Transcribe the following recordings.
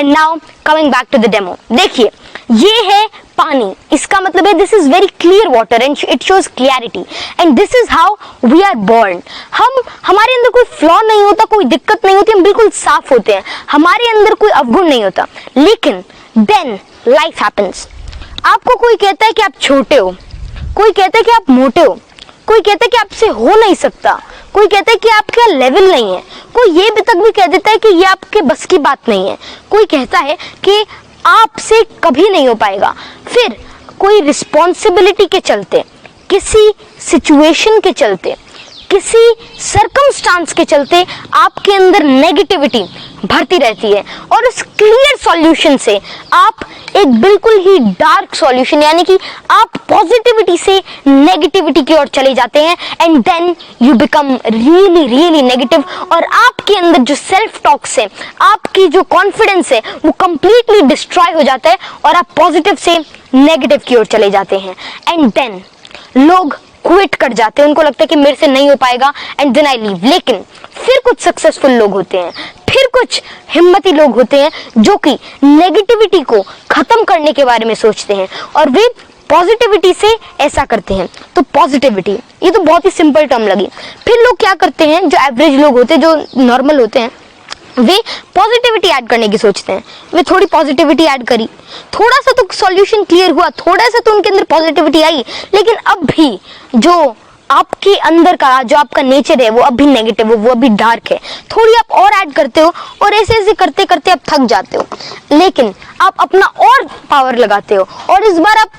And now coming back to the demo, देखिए ये है पानी, इसका मतलब है this is very clear water and it shows clarity and this is how we are born. हमारे अंदर कोई फ्लॉ नहीं होता, कोई दिक्कत नहीं होती, हम बिल्कुल साफ होते हैं, हमारे अंदर कोई अवगुण नहीं होता। लेकिन देन लाइफ हैपेंस। आपको कोई कहता है कि आप छोटे हो, कोई कहता है कि आप मोटे हो, कोई कहता है कि आपसे हो नहीं सकता, कोई कहता है कि आपका लेवल नहीं है, कोई ये भी तक भी कह देता है कि ये आपके बस की बात नहीं है, कोई कहता है कि आपसे कभी नहीं हो पाएगा। फिर कोई रिस्पॉन्सिबिलिटी के चलते, किसी सिचुएशन के चलते, किसी सर्कमस्टांस के चलते आपके अंदर नेगेटिविटी भरती रहती है और उस क्लियर सॉल्यूशन से आप एक बिल्कुल ही डार्क सॉल्यूशन यानी कि आप पॉजिटिविटी से नेगेटिविटी की ओर चले जाते हैं and then you become really really negative और आपके अंदर जो सेल्फ टॉक्स है, आपकी जो कॉन्फिडेंस है वो कंप्लीटली डिस्ट्रॉय हो जाता है और आप पॉजिटिव से नेगेटिव की ओर चले जाते हैं एंड देन लोग क्विट कर जाते हैं, उनको लगता है कि मेरे से नहीं हो पाएगा एंड देन आई लीव। लेकिन फिर कुछ सक्सेसफुल लोग होते हैं, फिर कुछ हिम्मती लोग होते हैं जो कि नेगेटिविटी को खत्म करने के बारे में सोचते हैं और वे पॉजिटिविटी से ऐसा करते हैं। तो पॉजिटिविटी ये तो बहुत ही सिंपल टर्म लगी। फिर लोग क्या करते हैं, जो एवरेज लोग होते हैं, जो नॉर्मल होते हैं, वे पॉजिटिविटी ऐड करने की सोचते हैं। वे थोड़ी पॉजिटिविटी ऐड करी, थोड़ा सा तो सॉल्यूशन क्लियर हुआ, थोड़ा सा तो उनके अंदर पॉजिटिविटी आई, लेकिन अब भी जो आपके अंदर का जो आपका नेचर है वो अब भी नेगेटिव है, वो अभी डार्क है। थोड़ी आप और ऐड करते हो और ऐसे ऐसे करते करते आप थक जाते हो, लेकिन आप अपना और पावर लगाते हो और इस बार आप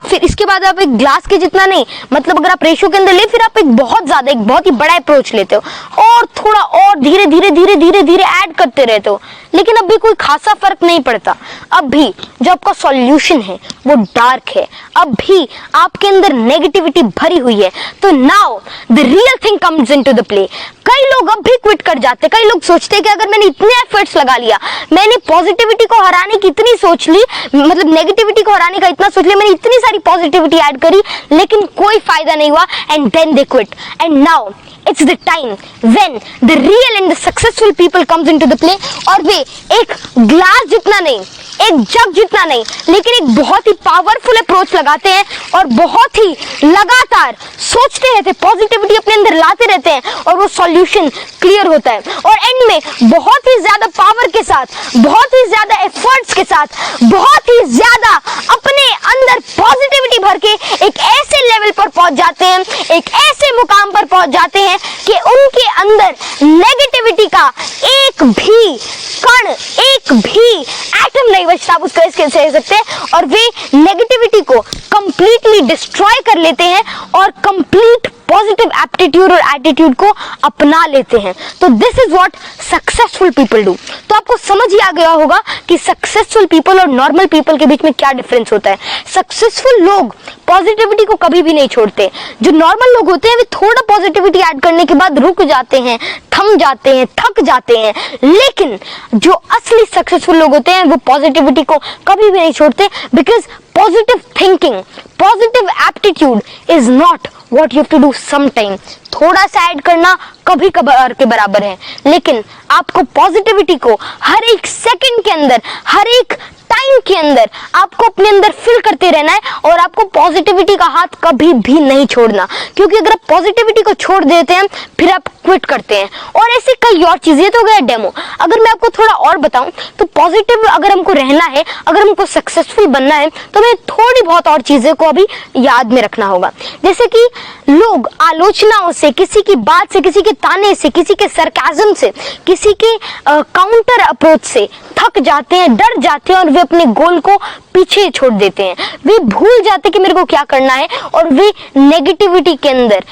फिर इसके बाद आप एक ग्लास के जितना नहीं, मतलब अगर आप रेशियो के अंदर ले, फिर आप एक बहुत ही बड़ा अप्रोच लेते हो और थोड़ा और धीरे धीरे धीरे धीरे धीरे ऐड करते रहते हो, लेकिन अब भी कोई खासा फर्क नहीं पड़ता। अब भी जो आपका सॉल्यूशन है वो डार्क है, अब भी आपके अंदर नेगेटिविटी भरी हुई है। तो now the real thing comes into the play. कई लोग अब भी क्विट कर जाते, कई लोग सोचते हैं कि अगर मैंने इतने एफर्ट्स लगा लिया, मैंने पॉजिटिविटी को हराने की इतनी सोच ली, मतलब नेगेटिविटी को हराने का इतना सोच लिया, मैंने इतनी सारी पॉजिटिविटी ऐड करी, लेकिन कोई फायदा नहीं हुआ and then they quit. And now it's the time when the real and the successful people comes into the play और वे एक ग्लास जितना नहीं, एक जग जितना नहीं, लेकिन एक बहुत ही पावरफुल अप्रोच लगाते हैं और बहुत ही लगातार सोचते रहते हैं, पॉजिटिविटी अपने अंदर लाते रहते हैं और वो सॉल्यूशन क्लियर होता है और एंड में बहुत ही ज्यादा पावर के साथ, बहुत ही ज्यादा एफर्ट्स के साथ, बहुत ही ज्यादा अपने अंदर पॉजिटिविटी भर के एक ऐसे लेवल पर पहुंच जाते हैं, एक ऐसे मुकाम पर पहुंच जाते हैं कि उनके अंदर नेगेटिविटी का एक भी कण, एक भी एटम नहीं बचता, आप उसको इसके कह सकते हैं, और वे नेगेटिविटी को कंप्लीटली डिस्ट्रॉय कर लेते हैं और कंप्लीट पॉजिटिव एप्टीट्यूड और एटीट्यूड को अपना लेते हैं। तो this is what successful people do. तो आपको समझ ही आ गया होगा कि सक्सेसफुल पीपल और नॉर्मल पीपल के बीच में क्या डिफरेंस होता है। सक्सेसफुल लोग पॉजिटिविटी को कभी भी नहीं छोड़ते, जो नॉर्मल लोग होते हैं वे थोड़ा पॉजिटिविटी ऐड करने के बाद रुक जाते हैं, थम जाते हैं, थक जाते हैं, लेकिन जो असली सक्सेसफुल लोग होते हैं वो पॉजिटिविटी को कभी भी नहीं छोड़ते, because positive thinking, positive aptitude is not what you have to do sometime। थोड़ा सा ऐड करना कभी कभार के बराबर है, लेकिन आपको पॉजिटिविटी को हर एक सेकंड के अंदर, हर एक टाइम के अंदर आपको अपने अंदर फिल करते रहना है और आपको पॉजिटिविटी का हाथ कभी भी नहीं छोड़ना, क्योंकि अगर आप पॉजिटिविटी को छोड़ देते हैं फिर आप क्विट करते हैं और ऐसे कई और चीजें। तो गया डेमो। अगर मैं आपको थोड़ा और बताऊं तो पॉजिटिव अगर हमको रहना है, अगर हमको सक्सेसफुल बनना है, तो हमें थोड़ी बहुत और चीजें को अभी याद में रखना होगा। जैसे कि लोग आलोचनाओं से, किसी की बात से, किसी के ताने से, किसी के सरकाज़म से, किसी के काउंटर अप्रोच से थक जाते हैं, डर जाते हैं और वे अपने गोल को पीछे छोड़ देते हैं। वे भूल जाते हैं कि मेरे को क्या करना है और वे नेगेटिविटी के अंदर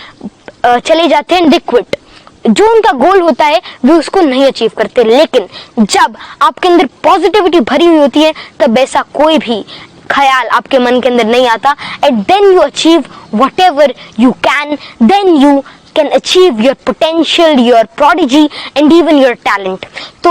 चले जाते हैं, दे क्विट। जो उनका गोल होता है वे उसको नहीं अचीव करते। लेकिन जब आपके अंदर पॉजिटिविटी भरी हुई होती है तब ऐसा कोई भी ख्याल आपके मन के अंदर नहीं आता, and then you achieve whatever you can, then you can achieve your potential, your prodigy and even your talent। तो